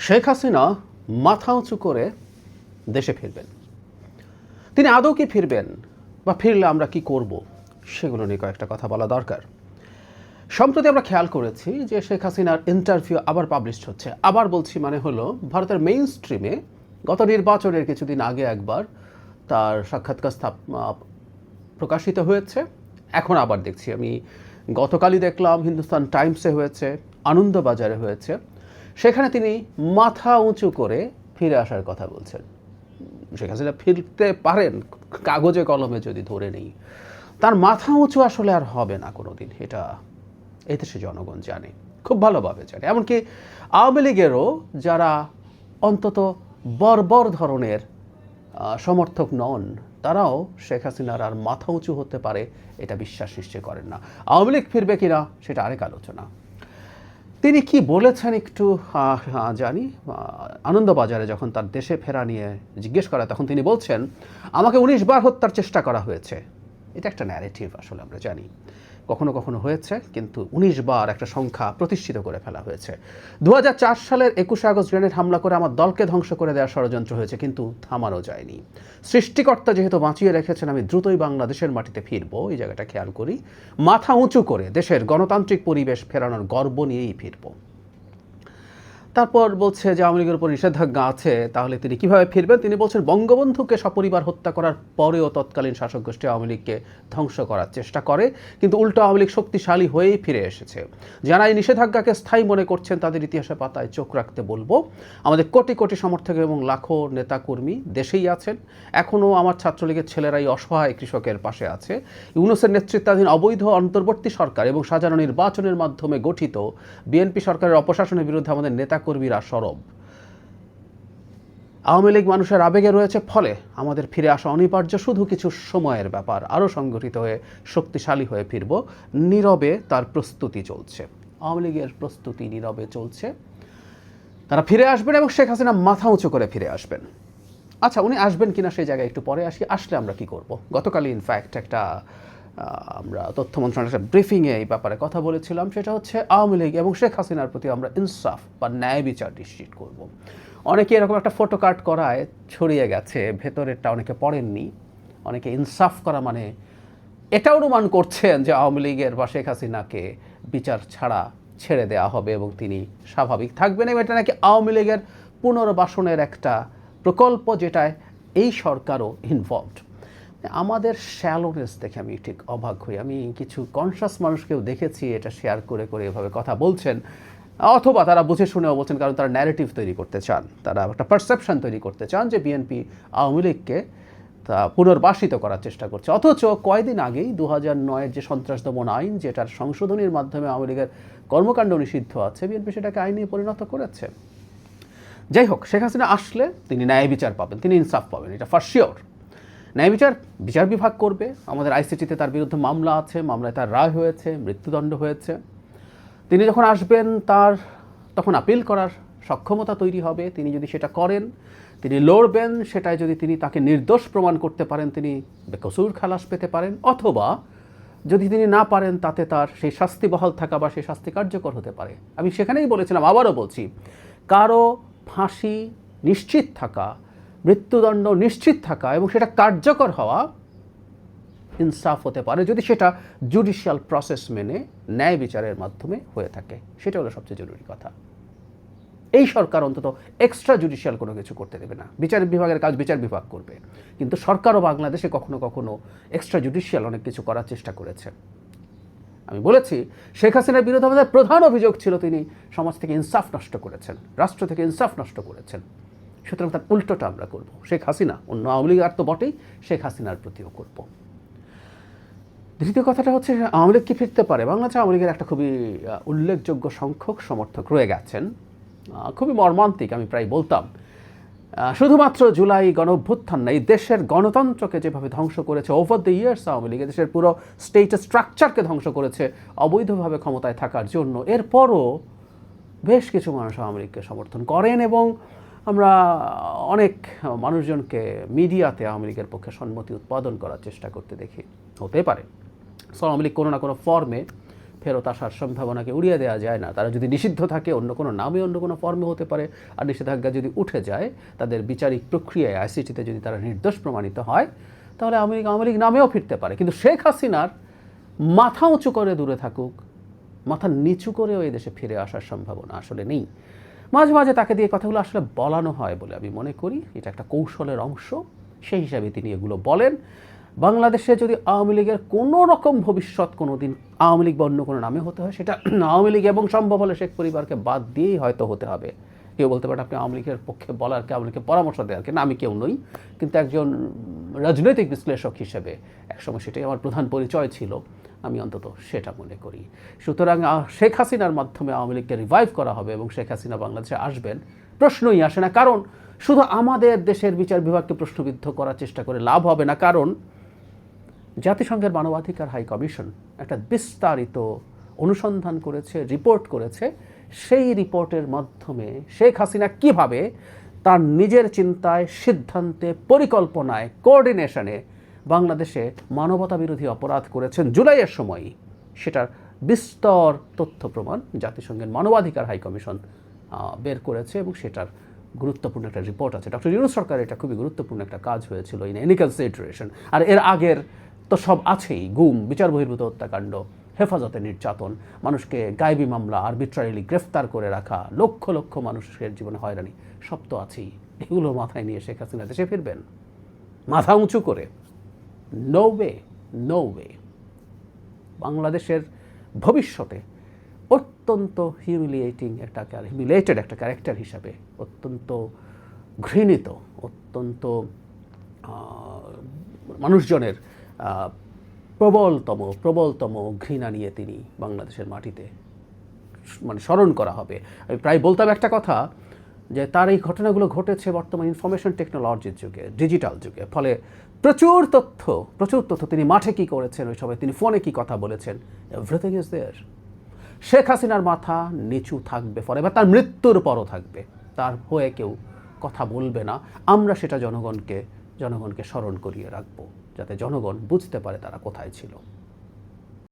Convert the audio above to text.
শেখ হাসিনা মাথা উঁচু করে দেশে ফিরবেন। তিনি আদৌ কি ফিরবেন, বা ফিরলে আমরা কি করব, সেগুলো নিয়ে কয়েকটা কথা বলা দরকার। সম্প্রতি আমরা খেয়াল করেছি যে শেখ হাসিনার ইন্টারভিউ আবার পাবলিশ হচ্ছে। আবার বলছি মানে হলো, ভারতের মেইন স্ট্রিমে গত নির্বাচনের কিছুদিন আগে একবার তার সাক্ষাৎকার প্রকাশিত হয়েছে। এখন আবার দেখছি, আমি গতকালই দেখলাম হিন্দুস্তান টাইমসে হয়েছে, আনন্দবাজারে হয়েছে। সেখানে তিনি মাথা উঁচু করে ফিরে আসার কথা বলছেন। শেখ হাসিনা ফিরতে পারেন কাগজে কলমে যদি ধরে নেই, তার মাথা উঁচু আসলে আর হবে না কোনোদিন। এটা এই দেশে জনগণ জানে, খুব ভালোভাবে জানে। এমনকি আওয়ামী লীগেরও যারা অন্তত বর্বর ধরনের সমর্থক নন, তারাও শেখ হাসিনার আর মাথা উঁচু হতে পারে এটা বিশ্বাস নিশ্চয় করেন না। আওয়ামী লীগ ফিরবে কিনা সেটা আরেক আলোচনা। তিনি কি বলেছেন একটু জানি। আনন্দবাজারে যখন তার দেশে ফেরা নিয়ে জিজ্ঞেস করা, তখন তিনি বলছেন, আমাকে 19 বার হত্যার চেষ্টা করা হয়েছে। এটা একটা ন্যারেটিভ, আসলে আমরা জানি কখনো কখনো হয়েছে, কিন্তু 19 বার একটা সংখ্যা প্রতিষ্ঠিত করে ফেলা হয়েছে। 2004 সালের 21 আগস্ট গ্রেনেড হামলা করে আমার দলকে ধ্বংস করে দেওয়ার ষড়যন্ত্র হয়েছে, কিন্তু থামানো যায়নি। সৃষ্টিকর্তা যেহেতু বাঁচিয়ে রেখেছেন, আমি দ্রুতই বাংলাদেশের মাটিতে ফিরবো। এই জায়গাটা খেয়াল করি, মাথা উঁচু করে দেশের গণতান্ত্রিক পরিবেশ ফেরানোর গর্ব নিয়েই ফিরবো। তারপর বলছে যে আওয়ামী লীগের উপর নিষেধাজ্ঞা আছে, তাহলে তিনি কিভাবে ফিরবেন? তিনি বলছেন, বঙ্গবন্ধুকে সপরিবার হত্যা করার পরেও তৎকালীন শাসক গোষ্ঠী আওয়ামী লীগকে ধ্বংস করার চেষ্টা করে, কিন্তু উল্টো আওয়ামী লীগ শক্তিশালী হয়েই ফিরে এসেছে। যারা এই নিষেধাজ্ঞাকে স্থায়ী মনে করছেন, তাদের ইতিহাসের পাতায় চোখ রাখতে বলবো। আমাদের কোটি কোটি সমর্থক এবং লাখো নেতাকর্মী দেশেই আছেন। এখনও আমার ছাত্রলীগের ছেলেরাই অসহায় কৃষকের পাশে আছে। ইউনূসের নেতৃত্বাধীন অবৈধ অন্তর্বর্তী সরকার এবং সাজানো নির্বাচনের মাধ্যমে গঠিত বিএনপি সরকারের অপশাসনের বিরুদ্ধে আমাদের নেতাকর্মীরা সরব। আওয়ামী লীগ মানুষের আবেগে রয়েছে, ফলে আমাদের ফিরে আসা অনিবার্য, শুধু কিছু সময়ের ব্যাপার। আরও সংগঠিত হয়ে শক্তিশালী হয়ে ফিরব। নীরবে তার প্রস্তুতি চলছে। আওয়ামী লীগের প্রস্তুতি নীরবে চলছে, তারা ফিরে আসবেন এবং শেখ হাসিনা মাথা উঁচু করে ফিরে আসবেন। আচ্ছা, উনি আসবেন কিনা সেই জায়গায় একটু পরে আসি। আসলে আমরা কি করব? গতকালই ইনফ্যাক্ট একটা আমরা তথ্য মন্ত্রণালয়ের একটা ব্রিফিংয়ে এই ব্যাপারে কথা বলেছিলাম। সেটা হচ্ছে, আওয়ামী লীগ এবং শেখ হাসিনার প্রতি আমরা ইনসাফ বা ন্যায় বিচার নিশ্চিত করব। অনেকে এরকম একটা ফটো কার্ড করায় ছড়িয়ে গেছে, ভেতরেরটা অনেকে পড়েননি। অনেকে ইনসাফ করা মানে এটা অনুমান করছেন যে আওয়ামী লীগের বা শেখ হাসিনাকে বিচার ছাড়া ছেড়ে দেওয়া হবে এবং তিনি স্বাভাবিক থাকবেন, এবং এটা নাকি আওয়ামী লীগের পুনর্বাসনের একটা প্রকল্প, যেটায় এই সরকারও ইনভলভড। আমাদের শ্যালোনেস দেখে আমি ঠিক অবাক হই। আমি কিছু কনসাস মানুষকেও দেখেছি এটা শেয়ার করে করে এভাবে কথা বলছেন, অথবা তারা বুঝে শুনেও বলছেন, কারণ তারা ন্যারেটিভ তৈরি করতে চান, তারা একটা পারসেপশন তৈরি করতে চান যে বিএনপি আওয়ামী লীগকে তা পুনর্বাসিত করার চেষ্টা করছে। অথচ কয়েকদিন আগেই 2009-এর যে সন্ত্রাস দমন আইন, যেটার সংশোধনীর মাধ্যমে আওয়ামী লীগের কর্মকাণ্ড নিষিদ্ধ আছে, বিএনপি সেটাকে আইনে পরিণত করেছে। যাই হোক, শেখ হাসিনা আসলে তিনি ন্যায় বিচার পাবেন, তিনি ইনসাফ পাবেন, এটা ফর শিওর। ন্যায় বিচার বিচার বিভাগ করবে। আমাদের আইসিটিতে তার বিরুদ্ধে মামলা আছে, মামলায় তার রায় হয়েছে, মৃত্যুদণ্ড হয়েছে। তিনি যখন আসবেন, তার তখন আপিল করার সক্ষমতা তৈরি হবে। তিনি যদি সেটা করেন, তিনি লড়বেন। সেটায় যদি তিনি তাকে নির্দোষ প্রমাণ করতে পারেন, তিনি বেকসুর খালাস পেতে পারেন। অথবা যদি তিনি না পারেন, তাতে তার সেই শাস্তি বহাল থাকা বা সেই শাস্তি কার্যকর হতে পারে। আমি সেখানেই বলেছিলাম, আবারও বলছি, কারো ফাঁসি নিশ্চিত থাকা, মৃত্যুদণ্ড নিশ্চিত থাকা এবং সেটা কার্যকর হওয়া ইনসাফ হতে পারে যদি সেটা জুডিশিয়াল প্রসেস মেনে ন্যায় বিচারের মাধ্যমে হয়ে থাকে। সেটা হলো সবচেয়ে জরুরি কথা। এই সরকার অন্তত এক্সট্রা জুডিশিয়াল কোনো কিছু করতে দেবে না। বিচার বিভাগের কাজ বিচার বিভাগ করবে, কিন্তু সরকারও বাংলাদেশে কখনো কখনো এক্সট্রা জুডিশিয়াল অনেক কিছু করার চেষ্টা করেছে। আমি বলেছি, শেখ হাসিনার বিরুদ্ধে আমাদের প্রধান অভিযোগ ছিল তিনি সমাজ থেকে ইনসাফ নষ্ট করেছেন, রাষ্ট্র থেকে ইনসাফ নষ্ট করেছেন। সুতরাং তার উল্টোটা আমরা করব। শেখ হাসিনা, অন্য আওয়ামী লীগ আর তো বটেই, শেখ হাসিনার প্রতিও করব। দ্বিতীয় কথাটা হচ্ছে, আওয়ামী লীগ কি ফিরতে পারে? বাংলাদেশে আওয়ামী লীগের একটা খুবই উল্লেখযোগ্য সংখ্যক সমর্থক রয়ে গেছেন। খুবই মর্মান্তিক, আমি প্রায় বলতাম। শুধুমাত্র জুলাই গণঅভ্যুত্থান না, এই দেশের গণতন্ত্রকে যেভাবে ধ্বংস করেছে over the years Awami League, দেশের পুরো স্টেট স্ট্রাকচারকে ধ্বংস করেছে অবৈধভাবে ক্ষমতায় থাকার জন্য। এরপরও বেশ কিছু মানুষ আওয়ামী লীগকে সমর্থন করেন, এবং আমরা অনেক মানুষজনকে মিডিয়াতে আওয়ামী লীগের পক্ষে সম্মতি উৎপাদন করার চেষ্টা করতে দেখি। হতে পারে আওয়ামী লীগ কোনো না কোনো ফর্মে ফেরত আসার সম্ভাবনাকে উড়িয়ে দেওয়া যায় না। তারা যদি নিষিদ্ধ থাকে অন্য কোনো নামে অন্য কোনো ফর্মে হতে পারে, আর নিষেধাজ্ঞা যদি উঠে যায়, তাদের বিচারিক প্রক্রিয়ায় আইসিটিতে যদি তারা নির্দোষ প্রমাণিত হয়, তাহলে আওয়ামী লীগ নামেও ফিরতে পারে। কিন্তু শেখ হাসিনার মাথা উঁচু করে দূরে থাকুক, মাথা নিচু করেও এই দেশে ফিরে আসার সম্ভাবনা আসলে নেই। মাঝে মাঝে তাকে দিয়ে কথাগুলো আসলে বলানো হয় বলে আমি মনে করি, এটা একটা কৌশলের অংশ। সেই হিসাবে তিনি এগুলো বলেন। বাংলাদেশে যদি আওয়ামী লীগের কোনো রকম ভবিষ্যৎ কোনো দিন আওয়ামী লীগ বা অন্য কোনো নামে হতে হয়, সেটা আওয়ামী লীগ এবং সম্ভব হলে শেখ পরিবারকে বাদ দিয়েই হয়তো হতে হবে। কেউ বলতে পারে আপনি আওয়ামী লীগের পক্ষে বলার কে, আওয়ামী লীগকে পরামর্শ দেওয়ার কে। না, আমি কেউ নই, কিন্তু একজন রাজনৈতিক বিশ্লেষক হিসেবে একসময় সেটাই আমার প্রধান পরিচয় ছিল, আমি অন্তত সেটা মনে করি। সুতরাং শেখ হাসিনার মাধ্যমে আওয়ামী লীগকে রিভাইভ করা হবে এবং শেখ হাসিনা বাংলাদেশে আসবেন প্রশ্নই আসে না। কারণ শুধু আমাদের দেশের বিচার বিভাগকে প্রশ্নবিদ্ধ করার চেষ্টা করে লাভ হবে না, কারণ জাতিসংঘের মানবাধিকার হাই কমিশন একটা বিস্তারিত অনুসন্ধান করেছে, রিপোর্ট করেছে। সেই রিপোর্টের মাধ্যমে শেখ হাসিনা কিভাবে তার নিজের চিন্তায়, সিদ্ধান্তে, পরিকল্পনায়, কোঅর্ডিনেশনে বাংলাদেশে মানবতা বিরোধী অপরাধ করেছেন জুলাইয়ের সময়ই, সেটার বিস্তর তথ্য প্রমাণ জাতিসংঘের মানবাধিকার হাই কমিশন বের করেছে এবং সেটার গুরুত্বপূর্ণ একটা রিপোর্ট আছে। ডক্টর ইউনূস সরকার এটা খুবই গুরুত্বপূর্ণ একটা কাজ হয়েছিল ইন এনি কনসিডারেশন। আর এর আগের তো সব আছেই, গুম, বিচার বহির্ভূত হত্যাকাণ্ড, হেফাজতে নির্যাতন, মানুষকে গায়েবী মামলা, আরবিট্রারিলি গ্রেফতার করে রাখা, লক্ষ লক্ষ মানুষের জীবনে হয়রানি, সব তো আছেই। এগুলো মাথায় নিয়ে শেখ হাসিনা দেশে ফিরবেন মাথা উঁচু করে? No way, no way. বাংলাদেশের ভবিষ্যতে অত্যন্ত হিউমিলিয়েটেড একটা ক্যারেক্টার হিসাবে, অত্যন্ত ঘৃণিত, অত্যন্ত মানুষজনের প্রবলতম ঘৃণা নিয়ে তিনি বাংলাদেশের মাটিতে স্মরণ করা হবে। আমি প্রায় বলতাম একটা কথা, যে তার এই ঘটনাগুলো ঘটেছে বর্তমান ইনফরমেশন টেকনোলজির যুগে, ডিজিটাল যুগে। ফলে প্রচুর তথ্য তিনি মাঠে কি করেছেন, ওই সময় তিনি ফোনে কি কথা বলেছেন, এভরিথিং ইজ দেয়ার। শেখ হাসিনার মাথা নিচু থাকবে ফরএভার, তার মৃত্যুর পরও থাকবে। তার হয়ে কেউ কথা বলবে না। আমরা সেটা জনগণকে স্মরণ করিয়ে রাখবো, যাতে জনগণ বুঝতে পারে তারা কোথায় ছিল।